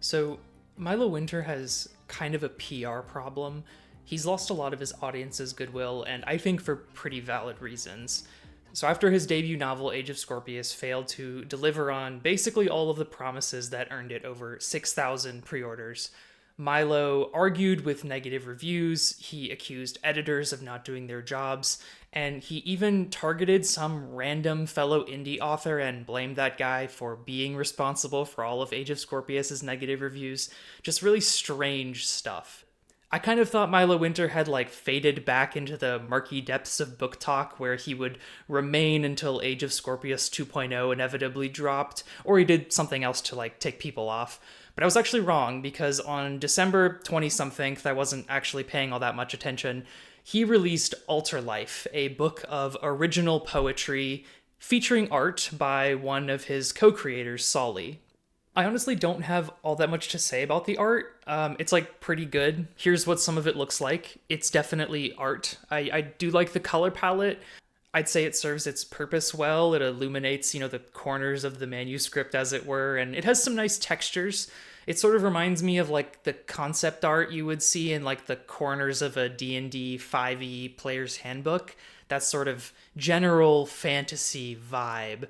So, Milo Winter has kind of a PR problem. He's lost a lot of his audience's goodwill, and I think for pretty valid reasons. So, after his debut novel, Age of Scorpius, failed to deliver on basically all of the promises that earned it over 6,000 pre orders, Milo argued with negative reviews, he accused editors of not doing their jobs, and he even targeted some random fellow indie author and blamed that guy for being responsible for all of Age of Scorpius's negative reviews. Just really strange stuff. I kind of thought Milo Winter had faded back into the murky depths of booktok where he would remain until Age of Scorpius 2.0 inevitably dropped, or he did something else to tick people off. But I was actually wrong, because on December 20-something, I wasn't actually paying all that much attention, he released Alterlife, a book of original poetry featuring art by one of his co-creators, Solly. I honestly don't have all that much to say about the art. It's pretty good. Here's what some of it looks like. It's definitely art. I do like the color palette. I'd say it serves its purpose well. It illuminates, the corners of the manuscript, as it were, and it has some nice textures. It sort of reminds me of the concept art you would see in the corners of a D&D 5e player's handbook. That sort of general fantasy vibe.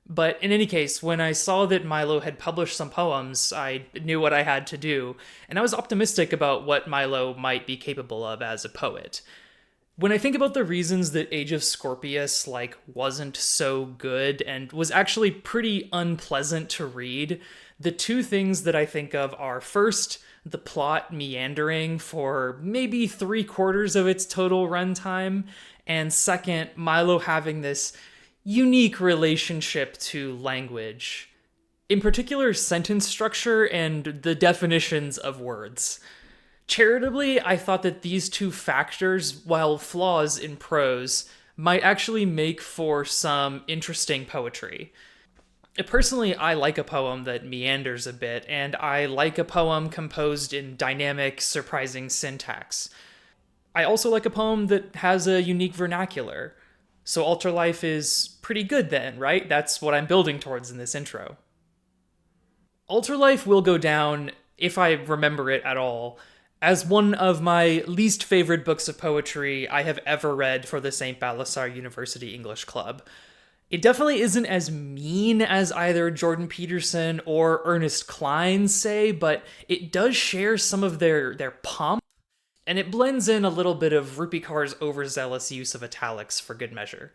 But in any case, when I saw that Milo had published some poems, I knew what I had to do, and I was optimistic about what Milo might be capable of as a poet. When I think about the reasons that Age of Scorpius, wasn't so good and was actually pretty unpleasant to read, the two things that I think of are, first, the plot meandering for maybe 3/4 of its total runtime, and second, Milo having this unique relationship to language. In particular, sentence structure and the definitions of words. Charitably, I thought that these two factors, while flaws in prose, might actually make for some interesting poetry. Personally, I like a poem that meanders a bit, and I like a poem composed in dynamic, surprising syntax. I also like a poem that has a unique vernacular. So Alterlife is pretty good then, right? That's what I'm building towards in this intro. Alterlife will go down, if I remember it at all, as one of my least favorite books of poetry I have ever read for the St. Balthasar University English Club. It definitely isn't as mean as either Jordan Peterson or Ernest Cline say, but it does share some of their pomp, and it blends in a little bit of Rupi Kaur's overzealous use of italics for good measure.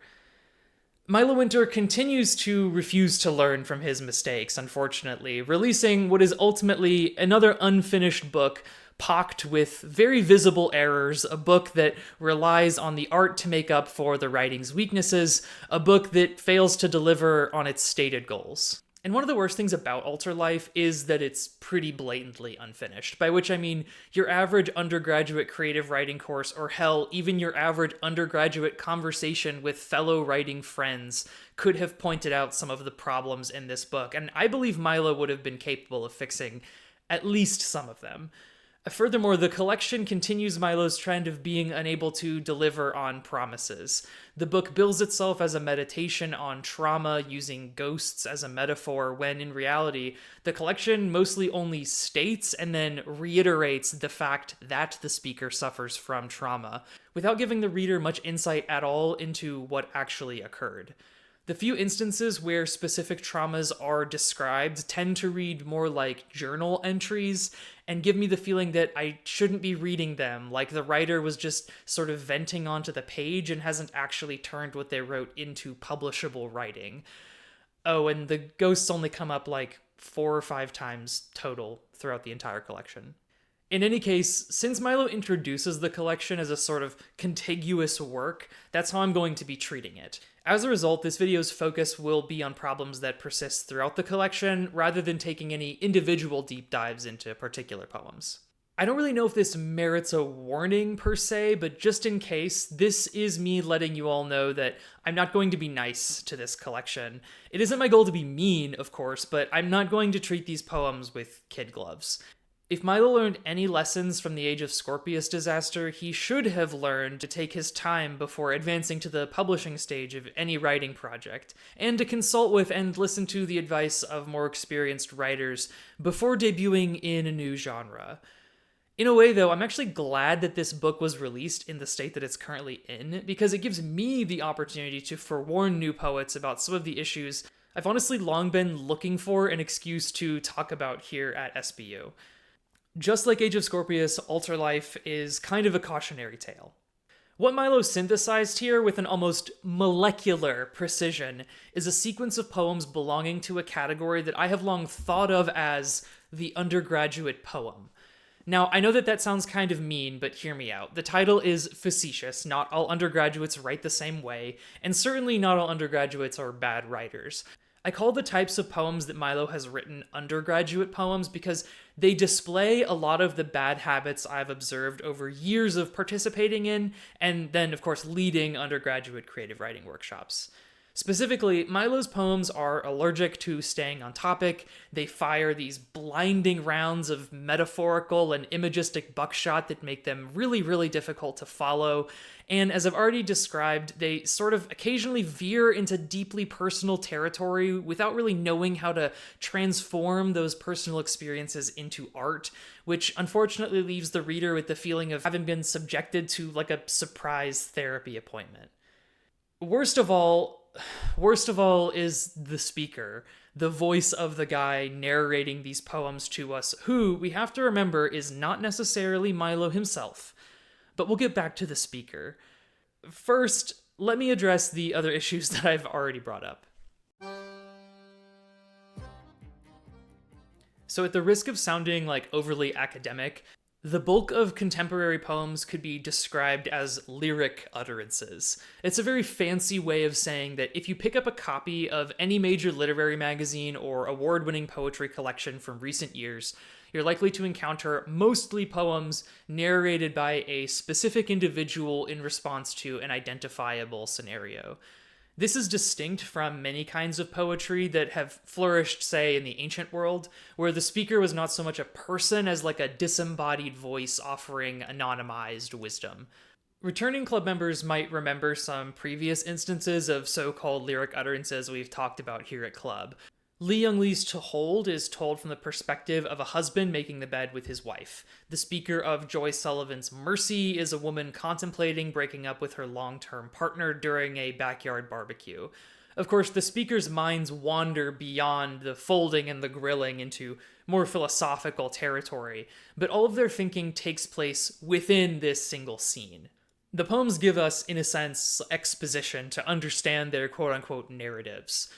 Milo Winter continues to refuse to learn from his mistakes, unfortunately, releasing what is ultimately another unfinished book pocked with very visible errors, a book that relies on the art to make up for the writing's weaknesses, a book that fails to deliver on its stated goals. And one of the worst things about Alterlife is that it's pretty blatantly unfinished, by which I mean your average undergraduate creative writing course, or hell, even your average undergraduate conversation with fellow writing friends could have pointed out some of the problems in this book, and I believe Milo would have been capable of fixing at least some of them. Furthermore, the collection continues Milo's trend of being unable to deliver on promises. The book bills itself as a meditation on trauma, using ghosts as a metaphor, when in reality, the collection mostly only states and then reiterates the fact that the speaker suffers from trauma, without giving the reader much insight at all into what actually occurred. The few instances where specific traumas are described tend to read more like journal entries and give me the feeling that I shouldn't be reading them, like the writer was just sort of venting onto the page and hasn't actually turned what they wrote into publishable writing. Oh, and the ghosts only come up 4 or 5 times total throughout the entire collection. In any case, since Milo introduces the collection as a sort of contiguous work, that's how I'm going to be treating it. As a result, this video's focus will be on problems that persist throughout the collection, rather than taking any individual deep dives into particular poems. I don't really know if this merits a warning per se, but just in case, this is me letting you all know that I'm not going to be nice to this collection. It isn't my goal to be mean, of course, but I'm not going to treat these poems with kid gloves. If Milo learned any lessons from the Age of Scorpius disaster, he should have learned to take his time before advancing to the publishing stage of any writing project, and to consult with and listen to the advice of more experienced writers before debuting in a new genre. In a way, though, I'm actually glad that this book was released in the state that it's currently in, because it gives me the opportunity to forewarn new poets about some of the issues I've honestly long been looking for an excuse to talk about here at SBU. Just like Age of Scorpius, Alterlife is kind of a cautionary tale. What Milo synthesized here with an almost molecular precision is a sequence of poems belonging to a category that I have long thought of as the undergraduate poem. Now, I know that sounds kind of mean, but hear me out. The title is facetious. Not all undergraduates write the same way, and certainly not all undergraduates are bad writers. I call the types of poems that Milo has written undergraduate poems because they display a lot of the bad habits I've observed over years of participating in, and then, of course, leading undergraduate creative writing workshops. Specifically, Milo's poems are allergic to staying on topic. They fire these blinding rounds of metaphorical and imagistic buckshot that make them really, really difficult to follow. And as I've already described, they sort of occasionally veer into deeply personal territory without really knowing how to transform those personal experiences into art, which unfortunately leaves the reader with the feeling of having been subjected to like a surprise therapy appointment. Worst of all is the speaker, the voice of the guy narrating these poems to us, who, we have to remember, is not necessarily Milo himself. But we'll get back to the speaker. First, let me address the other issues that I've already brought up. So at the risk of sounding like overly academic, the bulk of contemporary poems could be described as lyric utterances. It's a very fancy way of saying that if you pick up a copy of any major literary magazine or award-winning poetry collection from recent years, you're likely to encounter mostly poems narrated by a specific individual in response to an identifiable scenario. This is distinct from many kinds of poetry that have flourished, say, in the ancient world, where the speaker was not so much a person as like a disembodied voice offering anonymized wisdom. Returning club members might remember some previous instances of so-called lyric utterances we've talked about here at Club. Lee Young Lee's To Hold is told from the perspective of a husband making the bed with his wife. The speaker of Joy Sullivan's Mercy is a woman contemplating breaking up with her long-term partner during a backyard barbecue. Of course, the speaker's minds wander beyond the folding and the grilling into more philosophical territory, but all of their thinking takes place within this single scene. The poems give us, in a sense, exposition to understand their quote-unquote narratives.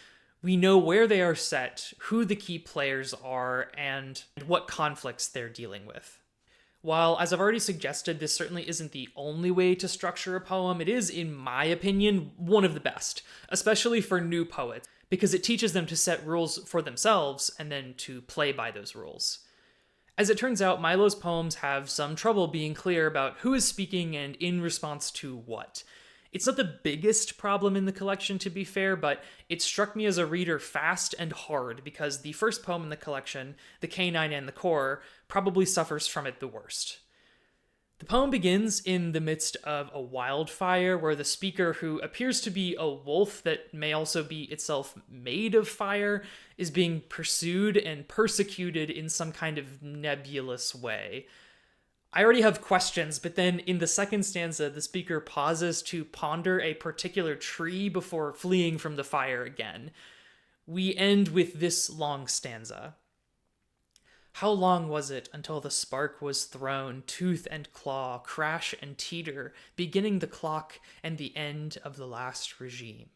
We know where they are set, who the key players are, and what conflicts they're dealing with. While, as I've already suggested, this certainly isn't the only way to structure a poem, it is, in my opinion, one of the best, especially for new poets, because it teaches them to set rules for themselves and then to play by those rules. As it turns out, Milo's poems have some trouble being clear about who is speaking and in response to what. It's not the biggest problem in the collection, to be fair, but it struck me as a reader fast and hard because the first poem in the collection, The Canine and the Kaur, probably suffers from it the worst. The poem begins in the midst of a wildfire where the speaker, who appears to be a wolf that may also be itself made of fire, is being pursued and persecuted in some kind of nebulous way. I already have questions, but then in the second stanza, the speaker pauses to ponder a particular tree before fleeing from the fire again. We end with this long stanza. How long was it until the spark was thrown, tooth and claw, crash and teeter, beginning the clock and the end of the last regime?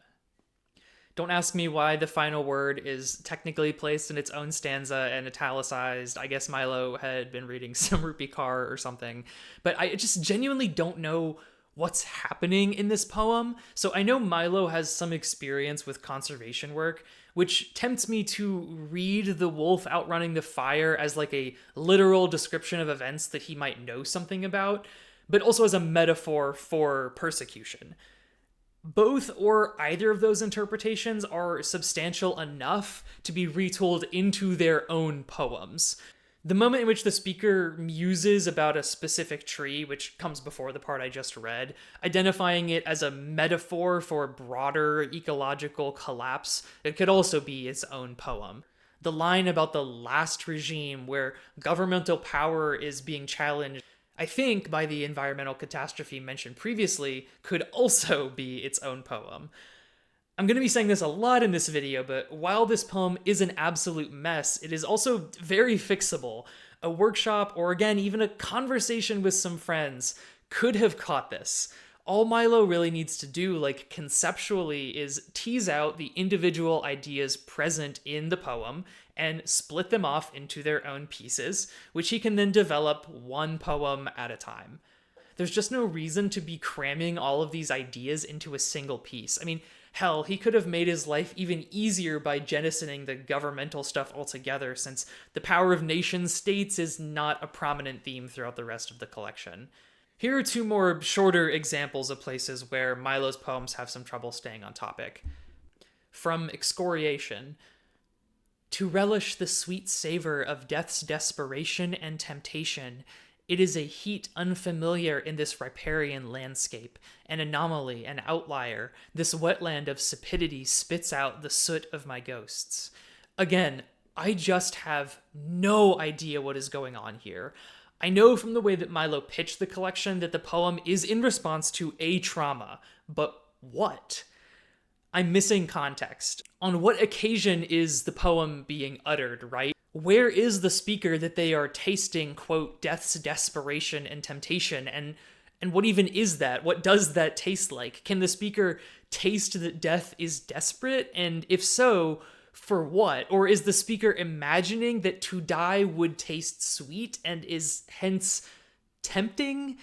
Don't ask me why the final word is technically placed in its own stanza and italicized. I guess Milo had been reading some rupi kaur or something. But I just genuinely don't know what's happening in this poem. So I know Milo has some experience with conservation work, which tempts me to read the wolf outrunning the fire as like a literal description of events that he might know something about, but also as a metaphor for persecution. Both or either of those interpretations are substantial enough to be retold into their own poems. The moment in which the speaker muses about a specific tree, which comes before the part I just read, identifying it as a metaphor for broader ecological collapse, it could also be its own poem. The line about the last regime where governmental power is being challenged, I think, by the environmental catastrophe mentioned previously, could also be its own poem. I'm going to be saying this a lot in this video, but while this poem is an absolute mess, it is also very fixable. A workshop, or again, even a conversation with some friends, could have caught this. All Milo really needs to do, like conceptually, is tease out the individual ideas present in the poem and split them off into their own pieces, which he can then develop one poem at a time. There's just no reason to be cramming all of these ideas into a single piece. I mean, hell, he could have made his life even easier by jettisoning the governmental stuff altogether, since the power of nation states is not a prominent theme throughout the rest of the collection. Here are two more shorter examples of places where Milo's poems have some trouble staying on topic. From Excoriation: to relish the sweet savor of death's desperation and temptation, it is a heat unfamiliar in this riparian landscape, an anomaly, an outlier. This wetland of sapidity spits out the soot of my ghosts. Again, I just have no idea what is going on here. I know from the way that Milo pitched the collection that the poem is in response to a trauma, but what? I'm missing context. On what occasion is the poem being uttered, right? Where is the speaker that they are tasting, quote, death's desperation and temptation? And what even is that? What does that taste like? Can the speaker taste that death is desperate? And if so, for what? Or is the speaker imagining that to die would taste sweet and is hence tempting?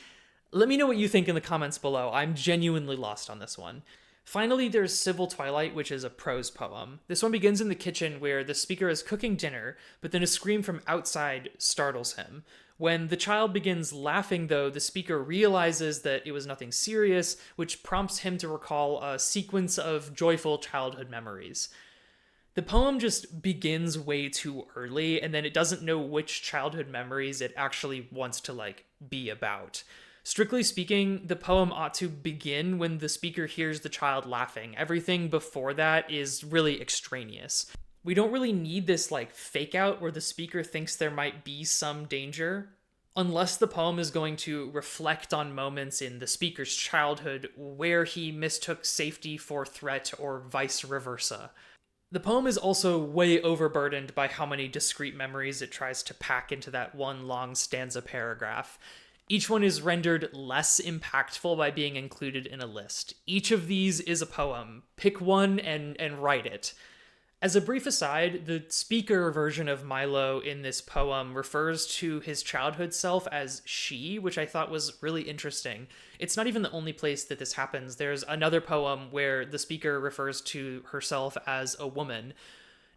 Let me know what you think in the comments below. I'm genuinely lost on this one. Finally, there's Civil Twilight, which is a prose poem. This one begins in the kitchen where the speaker is cooking dinner, but then a scream from outside startles him. When the child begins laughing, though, the speaker realizes that it was nothing serious, which prompts him to recall a sequence of joyful childhood memories. The poem just begins way too early, and then it doesn't know which childhood memories it actually wants to, be about. Strictly speaking, the poem ought to begin when the speaker hears the child laughing. Everything before that is really extraneous. We don't really need this, fake out where the speaker thinks there might be some danger, unless the poem is going to reflect on moments in the speaker's childhood where he mistook safety for threat or vice versa. The poem is also way overburdened by how many discrete memories it tries to pack into that one long stanza paragraph. Each one is rendered less impactful by being included in a list. Each of these is a poem. Pick one and write it. As a brief aside, the speaker version of Milo in this poem refers to his childhood self as she, which I thought was really interesting. It's not even the only place that this happens. There's another poem where the speaker refers to herself as a woman.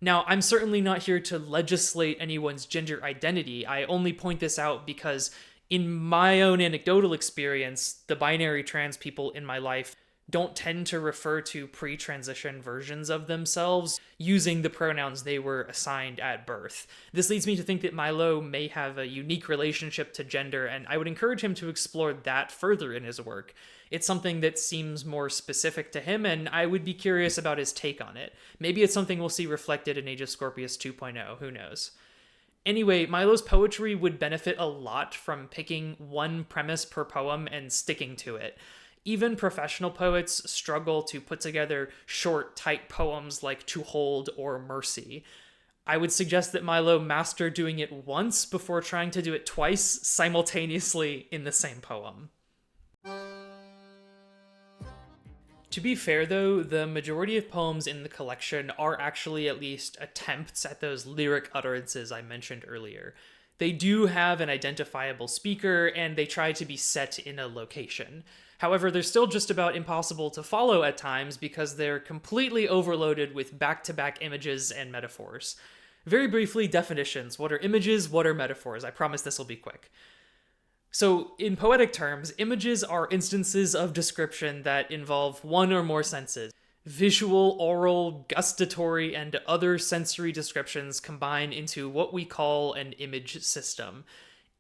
Now, I'm certainly not here to legislate anyone's gender identity. I only point this out because in my own anecdotal experience, the binary trans people in my life don't tend to refer to pre-transition versions of themselves using the pronouns they were assigned at birth. This leads me to think that Milo may have a unique relationship to gender, and I would encourage him to explore that further in his work. It's something that seems more specific to him, and I would be curious about his take on it. Maybe it's something we'll see reflected in Age of Scorpius 2.0, who knows? Anyway, Milo's poetry would benefit a lot from picking one premise per poem and sticking to it. Even professional poets struggle to put together short, tight poems like To Hold or Mercy. I would suggest that Milo master doing it once before trying to do it twice simultaneously in the same poem. To be fair, though, the majority of poems in the collection are actually at least attempts at those lyric utterances I mentioned earlier. They do have an identifiable speaker, and they try to be set in a location. However, they're still just about impossible to follow at times because they're completely overloaded with back-to-back images and metaphors. Very briefly, definitions. What are images? What are metaphors? I promise this will be quick. So, in poetic terms, images are instances of description that involve one or more senses. Visual, oral, gustatory, and other sensory descriptions combine into what we call an image system.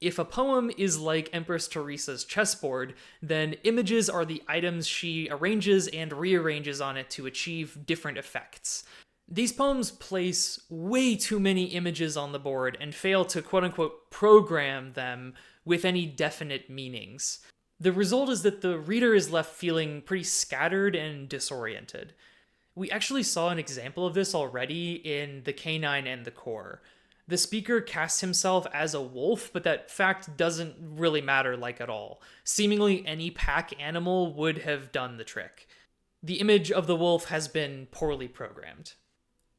If a poem is like Empress Teresa's chessboard, then images are the items she arranges and rearranges on it to achieve different effects. These poems place way too many images on the board and fail to quote unquote program them with any definite meanings. The result is that the reader is left feeling pretty scattered and disoriented. We actually saw an example of this already in The Canine and the Kaur. The speaker casts himself as a wolf, but that fact doesn't really matter at all. Seemingly any pack animal would have done the trick. The image of the wolf has been poorly programmed.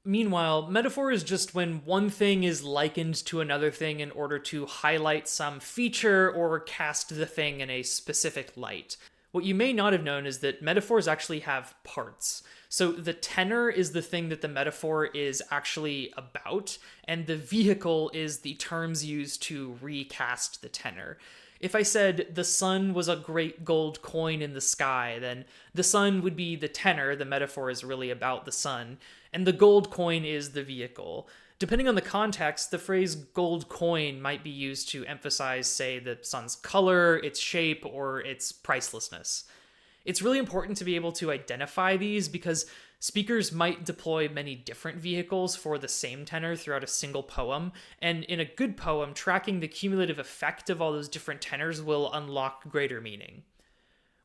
Meanwhile, metaphor is just when one thing is likened to another thing in order to highlight some feature or cast the thing in a specific light. What you may not have known is that metaphors actually have parts. So the tenor is the thing that the metaphor is actually about, and the vehicle is the terms used to recast the tenor. If I said the sun was a great gold coin in the sky, then the sun would be the tenor, the metaphor is really about the sun, and the gold coin is the vehicle. Depending on the context, the phrase gold coin might be used to emphasize, say, the sun's color, its shape, or its pricelessness. It's really important to be able to identify these because speakers might deploy many different vehicles for the same tenor throughout a single poem, and in a good poem, tracking the cumulative effect of all those different tenors will unlock greater meaning.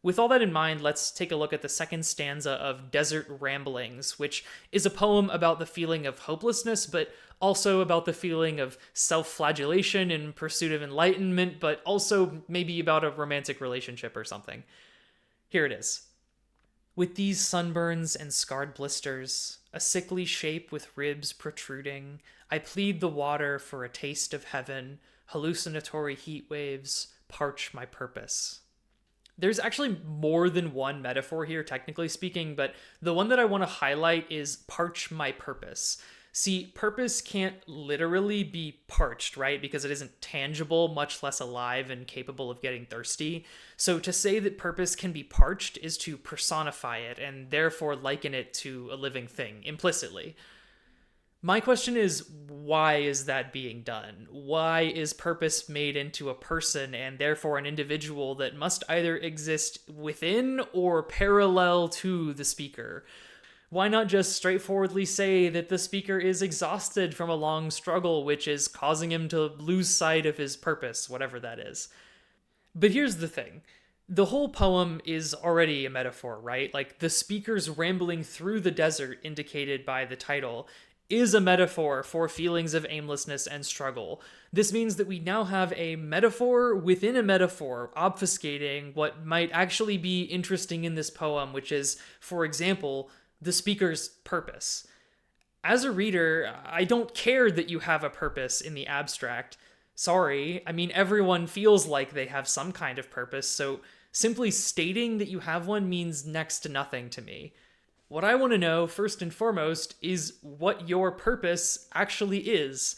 With all that in mind, let's take a look at the second stanza of Desert Ramblings, which is a poem about the feeling of hopelessness, but also about the feeling of self-flagellation in pursuit of enlightenment, but also maybe about a romantic relationship or something. Here it is. With these sunburns and scarred blisters, a sickly shape with ribs protruding, I plead the water for a taste of heaven, hallucinatory heat waves, parch my purpose. There's actually more than one metaphor here, technically speaking, but the one that I want to highlight is parch my purpose. See, purpose can't literally be parched, right? Because it isn't tangible, much less alive and capable of getting thirsty. So to say that purpose can be parched is to personify it and therefore liken it to a living thing, implicitly. My question is, why is that being done? Why is purpose made into a person and therefore an individual that must either exist within or parallel to the speaker? Why not just straightforwardly say that the speaker is exhausted from a long struggle, which is causing him to lose sight of his purpose, whatever that is? But here's the thing. The whole poem is already a metaphor, right? The speaker's rambling through the desert, indicated by the title, is a metaphor for feelings of aimlessness and struggle. This means that we now have a metaphor within a metaphor, obfuscating what might actually be interesting in this poem, which is, for example, the speaker's purpose. As a reader, I don't care that you have a purpose in the abstract. Sorry, I mean, everyone feels like they have some kind of purpose, so simply stating that you have one means next to nothing to me. What I want to know, first and foremost, is what your purpose actually is.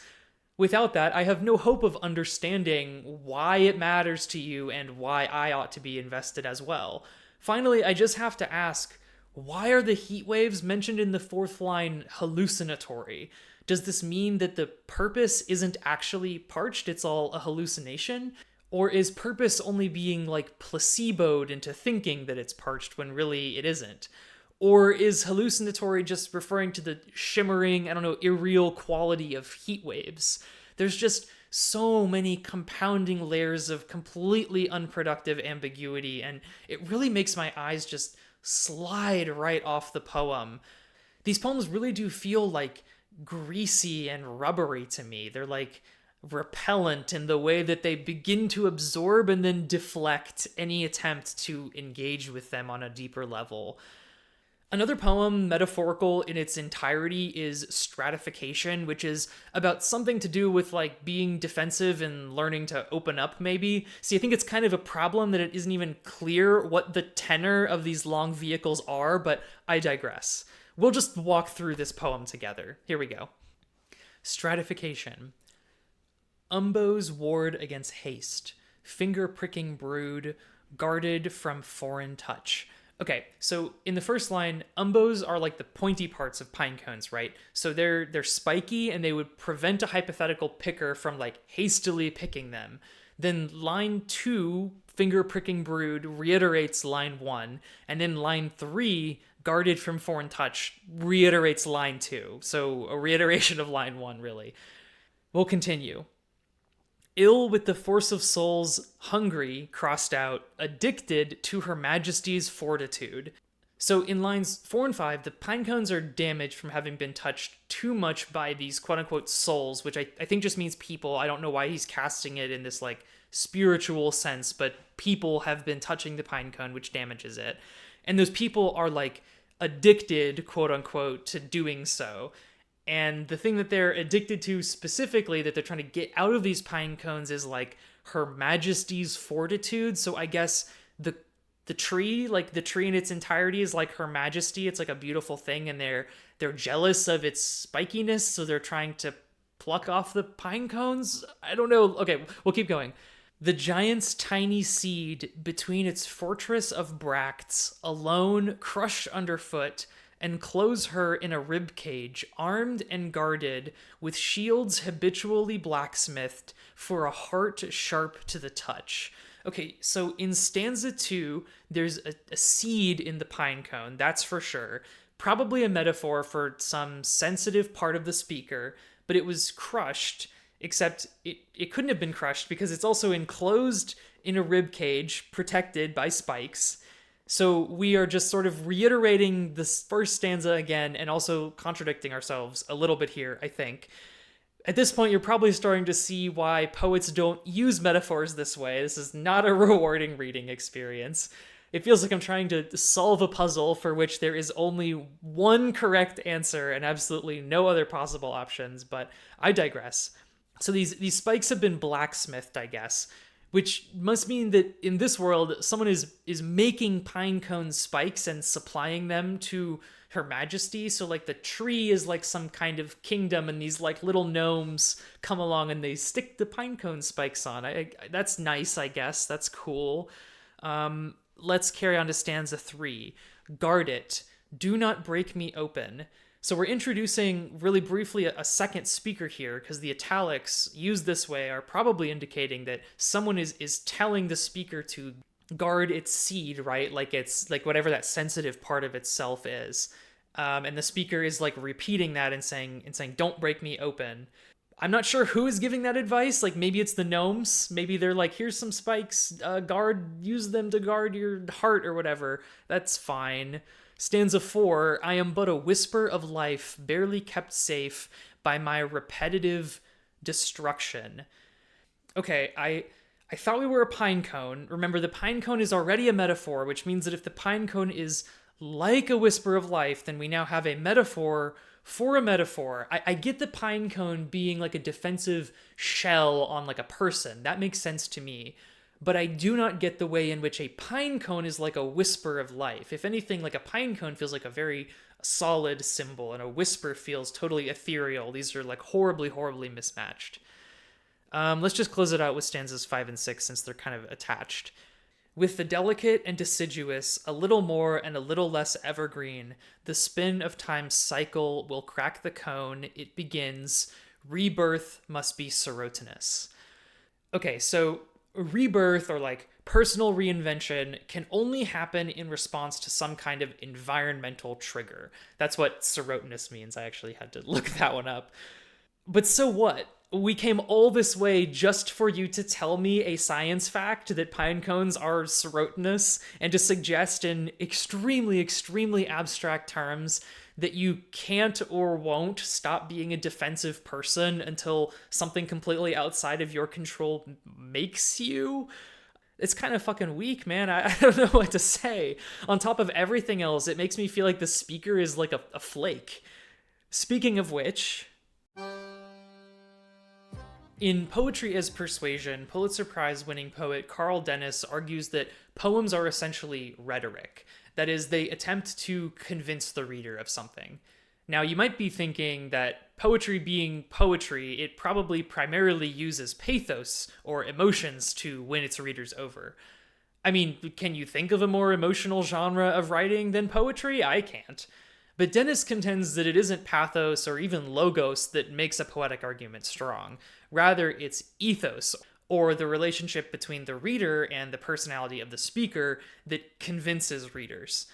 Without that, I have no hope of understanding why it matters to you and why I ought to be invested as well. Finally, I just have to ask, why are the heat waves mentioned in the fourth line hallucinatory? Does this mean that the purpose isn't actually parched, it's all a hallucination? Or is purpose only being placeboed into thinking that it's parched when really it isn't? Or is hallucinatory just referring to the shimmering, irreal quality of heat waves? There's just so many compounding layers of completely unproductive ambiguity, and it really makes my eyes just slide right off the poem. These poems really do feel greasy and rubbery to me. They're repellent in the way that they begin to absorb and then deflect any attempt to engage with them on a deeper level. Another poem, metaphorical in its entirety, is Stratification, which is about something to do with being defensive and learning to open up, maybe. See, I think it's kind of a problem that it isn't even clear what the tenor of these long vehicles are, but I digress. We'll just walk through this poem together. Here we go. Stratification. Umbos ward against haste, finger-pricking brood, guarded from foreign touch, Okay, so in the first line, umbos are like the pointy parts of pine cones, right? So they're spiky and they would prevent a hypothetical picker from like hastily picking them. Then line 2, finger pricking brood, reiterates line 1, and then line 3, guarded from foreign touch, reiterates line 2. So a reiteration of line 1, really. We'll continue. Ill with the force of souls, hungry, crossed out, addicted to her majesty's fortitude. So in lines 4 and 5, the pine cones are damaged from having been touched too much by these quote unquote souls, which I think just means people. I don't know why he's casting it in this like spiritual sense, but people have been touching the pine cone, which damages it. And those people are like addicted, quote unquote, to doing so. And the thing that they're addicted to specifically that they're trying to get out of these pine cones is like Her Majesty's fortitude. So I guess the tree, like the tree in its entirety is like Her Majesty. It's like a beautiful thing, and they're jealous of its spikiness, so they're trying to pluck off the pine cones. I don't know. Okay, we'll keep going. The giant's tiny seed between its fortress of bracts, alone, crushed underfoot, enclose her in a rib cage, armed and guarded, with shields habitually blacksmithed, for a heart sharp to the touch. Okay, so in stanza 2, there's a seed in the pine cone, that's for sure. Probably a metaphor for some sensitive part of the speaker, but it was crushed, except it couldn't have been crushed because it's also enclosed in a rib cage, protected by spikes. So we are just sort of reiterating this first stanza again and also contradicting ourselves a little bit here, I think. At this point, you're probably starting to see why poets don't use metaphors this way. This is not a rewarding reading experience. It feels like I'm trying to solve a puzzle for which there is only one correct answer and absolutely no other possible options, but I digress. So these spikes have been blacksmithed, I guess, which must mean that in this world, someone is making pine cone spikes and supplying them to Her Majesty. So like the tree is like some kind of kingdom, and these like little gnomes come along and they stick the pine cone spikes on. That's nice, I guess. That's cool. Let's carry on to stanza 3. Guard it. Do not break me open. So we're introducing really briefly a second speaker here, because the italics used this way are probably indicating that someone is telling the speaker to guard its seed, right? Like it's like whatever that sensitive part of itself is. And the speaker is like repeating that and saying, don't break me open. I'm not sure who is giving that advice. Like maybe it's the gnomes. Maybe they're like, here's some spikes, use them to guard your heart or whatever. That's fine. Stanza 4, I am but a whisper of life, barely kept safe by my repetitive destruction. Okay, I thought we were a pine cone. Remember, the pine cone is already a metaphor, which means that if the pine cone is like a whisper of life, then we now have a metaphor for a metaphor. I get the pine cone being like a defensive shell on like a person. That makes sense to me. But I do not get the way in which a pine cone is like a whisper of life. If anything, like a pine cone feels like a very solid symbol, and a whisper feels totally ethereal. These are like horribly, horribly mismatched. Let's just close it out with stanzas 5 and 6 since they're kind of attached. With the delicate and deciduous, a little more and a little less evergreen, the spin of time's cycle will crack the cone. It begins. Rebirth must be serotinous. Okay, so rebirth or like personal reinvention can only happen in response to some kind of environmental trigger. That's what serotinous means. I actually had to look that one up. But so what? We came all this way just for you to tell me a science fact that pine cones are serotinous, and to suggest in extremely, extremely abstract terms that you can't or won't stop being a defensive person until something completely outside of your control makes you. It's kind of fucking weak, man. I don't know what to say. On top of everything else, it makes me feel like the speaker is like a flake. Speaking of which, in Poetry as Persuasion, Pulitzer Prize winning poet Carl Dennis argues that poems are essentially rhetoric. That is, they attempt to convince the reader of something. Now, you might be thinking that poetry being poetry, it probably primarily uses pathos or emotions to win its readers over. I mean, can you think of a more emotional genre of writing than poetry? I can't. But Dennis contends that it isn't pathos or even logos that makes a poetic argument strong. Rather, it's ethos, or the relationship between the reader and the personality of the speaker that convinces readers.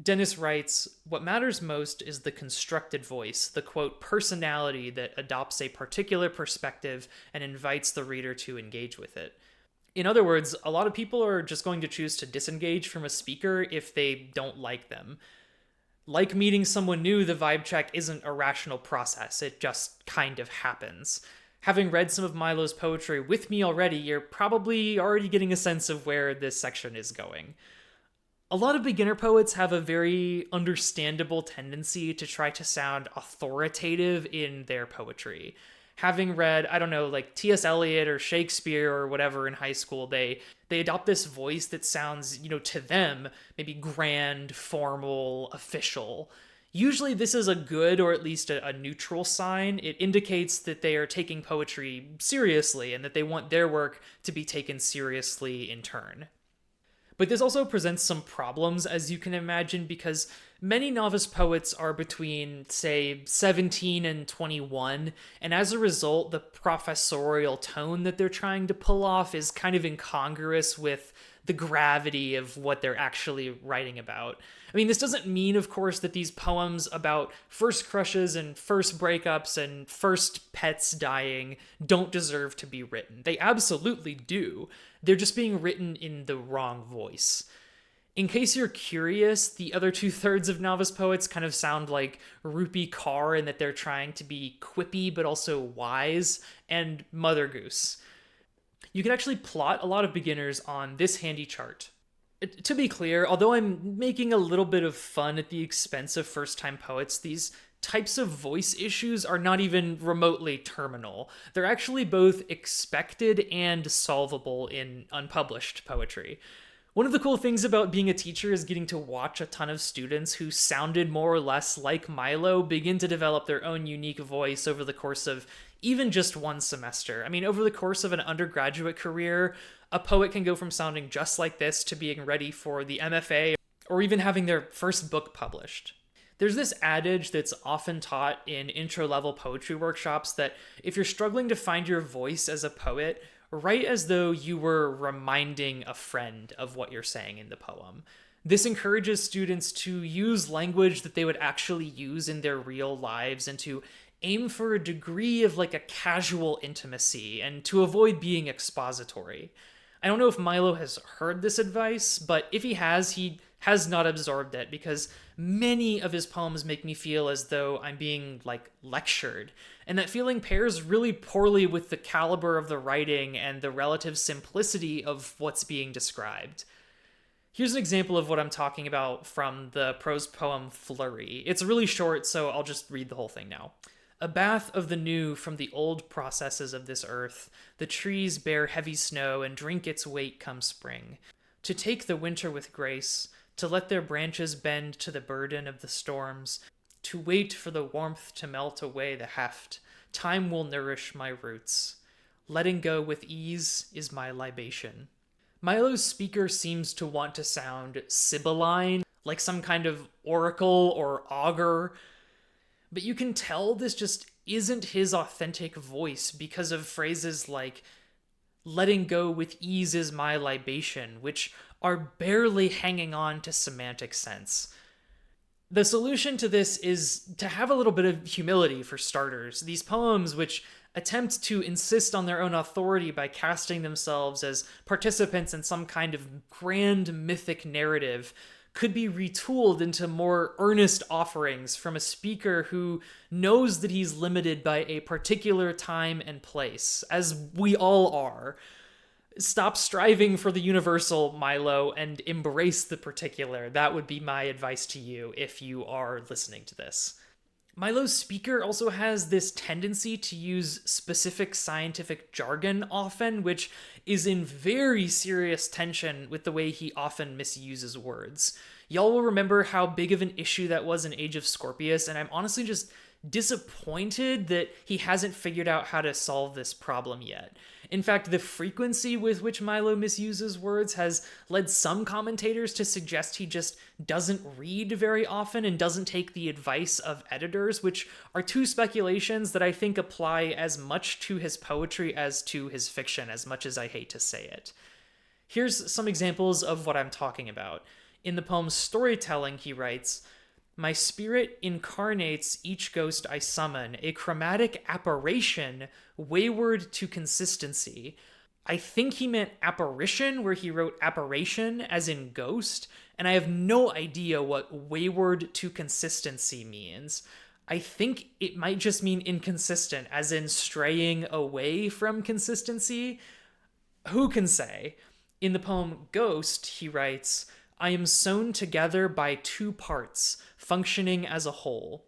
Dennis writes, "What matters most is the constructed voice, the quote, personality that adopts a particular perspective and invites the reader to engage with it." In other words, a lot of people are just going to choose to disengage from a speaker if they don't like them. Like meeting someone new, the vibe check isn't a rational process, it just kind of happens. Having read some of Milo's poetry with me already, you're probably already getting a sense of where this section is going. A lot of beginner poets have a very understandable tendency to try to sound authoritative in their poetry. Having read, I don't know, like T.S. Eliot or Shakespeare or whatever in high school, they adopt this voice that sounds, to them, maybe grand, formal, official. Usually this is a good or at least a neutral sign. It indicates that they are taking poetry seriously and that they want their work to be taken seriously in turn. But this also presents some problems, as you can imagine, because many novice poets are between, say, 17 and 21, and as a result, the professorial tone that they're trying to pull off is kind of incongruous with the gravity of what they're actually writing about. I mean, this doesn't mean, of course, that these poems about first crushes and first breakups and first pets dying don't deserve to be written. They absolutely do. They're just being written in the wrong voice. In case you're curious, the other 2/3 of novice poets kind of sound like Rupi Kaur in that they're trying to be quippy but also wise, and Mother Goose. You can actually plot a lot of beginners on this handy chart. To be clear, although I'm making a little bit of fun at the expense of first-time poets, these types of voice issues are not even remotely terminal. They're actually both expected and solvable in unpublished poetry. One of the cool things about being a teacher is getting to watch a ton of students who sounded more or less like Milo begin to develop their own unique voice over the course of even just one semester. I mean, over the course of an undergraduate career, a poet can go from sounding just like this to being ready for the MFA or even having their first book published. There's this adage that's often taught in intro-level poetry workshops that if you're struggling to find your voice as a poet, write as though you were reminding a friend of what you're saying in the poem. This encourages students to use language that they would actually use in their real lives and to aim for a degree of like a casual intimacy and to avoid being expository. I don't know if Milo has heard this advice, but if he has not absorbed it because many of his poems make me feel as though I'm being like lectured. And that feeling pairs really poorly with the caliber of the writing and the relative simplicity of what's being described. Here's an example of what I'm talking about from the prose poem Flurry. It's really short, so I'll just read the whole thing now. A bath of the new from the old processes of this earth, the trees bear heavy snow and drink its weight come spring. To take the winter with grace, to let their branches bend to the burden of the storms, to wait for the warmth to melt away the heft, time will nourish my roots. Letting go with ease is my libation. Milo's speaker seems to want to sound sibylline, like some kind of oracle or augur, but you can tell this just isn't his authentic voice because of phrases like letting go with ease is my libation, which are barely hanging on to semantic sense. The solution to this is to have a little bit of humility for starters. These poems, which attempt to insist on their own authority by casting themselves as participants in some kind of grand mythic narrative, could be retooled into more earnest offerings from a speaker who knows that he's limited by a particular time and place, as we all are. Stop striving for the universal, Milo, and embrace the particular. That would be my advice to you if you are listening to this. Milo's speaker also has this tendency to use specific scientific jargon often, which is in very serious tension with the way he often misuses words. Y'all will remember how big of an issue that was in Age of Scorpius, and I'm honestly just disappointed that he hasn't figured out how to solve this problem yet. In fact, the frequency with which Milo misuses words has led some commentators to suggest he just doesn't read very often and doesn't take the advice of editors, which are two speculations that I think apply as much to his poetry as to his fiction, as much as I hate to say it. Here's some examples of what I'm talking about. In the poem Storytelling, he writes, "My spirit incarnates each ghost I summon, a chromatic apparition wayward to consistency." I think he meant apparition, where he wrote apparition as in ghost, and I have no idea what wayward to consistency means. I think it might just mean inconsistent, as in straying away from consistency. Who can say? In the poem Ghost, he writes, "I am sewn together by two parts, functioning as a whole."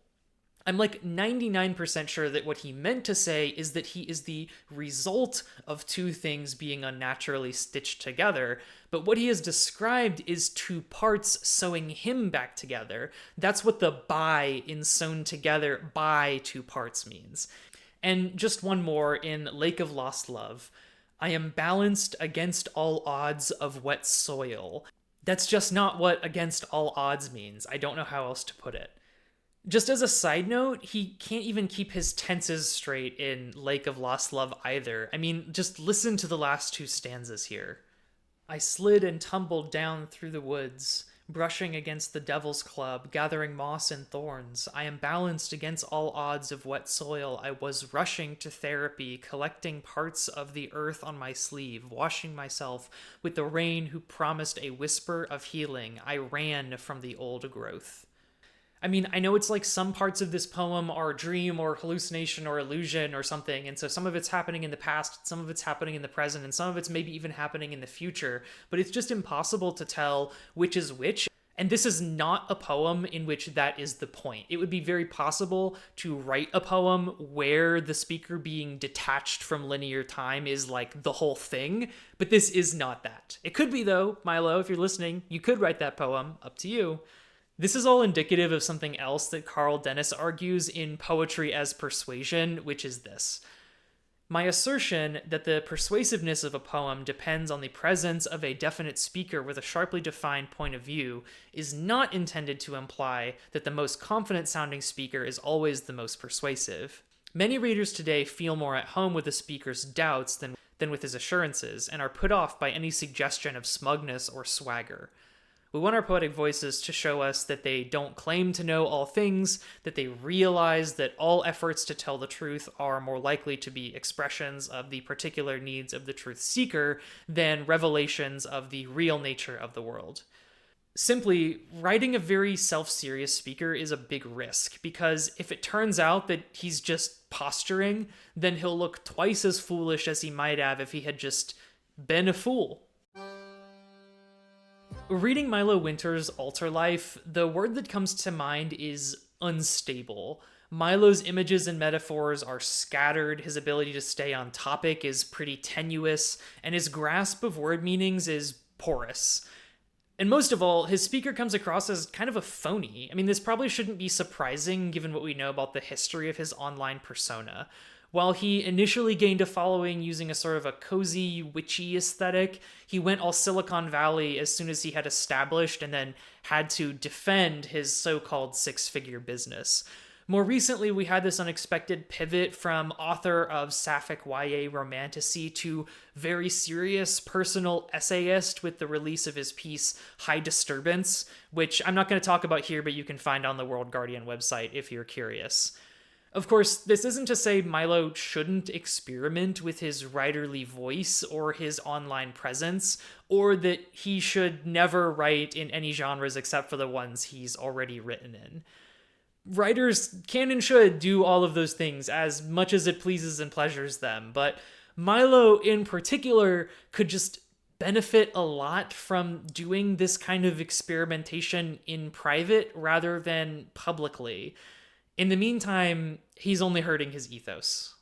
I'm like 99% sure that what he meant to say is that he is the result of two things being unnaturally stitched together, but what he has described is two parts sewing him back together. That's what the by in sewn together by two parts means. And just one more in Lake of Lost Love. "I am balanced against all odds of wet soil." That's just not what against all odds means. I don't know how else to put it. Just as a side note, he can't even keep his tenses straight in Lake of Lost Love either. I mean, just listen to the last two stanzas here. "I slid and tumbled down through the woods, brushing against the devil's club, gathering moss and thorns. I am balanced against all odds of wet soil. I was rushing to therapy, collecting parts of the earth on my sleeve, washing myself with the rain who promised a whisper of healing. I ran from the old growth." I mean, I know it's like some parts of this poem are dream or hallucination or illusion or something, and so some of it's happening in the past, some of it's happening in the present, and some of it's maybe even happening in the future, but it's just impossible to tell which is which. And this is not a poem in which that is the point. It would be very possible to write a poem where the speaker being detached from linear time is like the whole thing, but this is not that. It could be though, Milo, if you're listening, you could write that poem, up to you. This is all indicative of something else that Carl Dennis argues in Poetry as Persuasion, which is this. "My assertion that the persuasiveness of a poem depends on the presence of a definite speaker with a sharply defined point of view is not intended to imply that the most confident-sounding speaker is always the most persuasive. Many readers today feel more at home with the speaker's doubts than with his assurances, and are put off by any suggestion of smugness or swagger. We want our poetic voices to show us that they don't claim to know all things, that they realize that all efforts to tell the truth are more likely to be expressions of the particular needs of the truth seeker than revelations of the real nature of the world." Simply, writing a very self-serious speaker is a big risk, because if it turns out that he's just posturing, then he'll look twice as foolish as he might have if he had just been a fool. Reading Milo Winter's Alterlife, the word that comes to mind is unstable. Milo's images and metaphors are scattered, his ability to stay on topic is pretty tenuous, and his grasp of word meanings is porous. And most of all, his speaker comes across as kind of a phony. I mean, this probably shouldn't be surprising given what we know about the history of his online persona. While he initially gained a following using a sort of a cozy, witchy aesthetic, he went all Silicon Valley as soon as he had established and then had to defend his so-called six-figure business. More recently, we had this unexpected pivot from author of sapphic YA romantasy to very serious personal essayist with the release of his piece High Disturbance, which I'm not going to talk about here, but you can find on the World Guardian website if you're curious. Of course, this isn't to say Milo shouldn't experiment with his writerly voice or his online presence, or that he should never write in any genres except for the ones he's already written in. Writers can and should do all of those things as much as it pleases and pleasures them, but Milo in particular could just benefit a lot from doing this kind of experimentation in private rather than publicly. In the meantime, he's only hurting his ethos.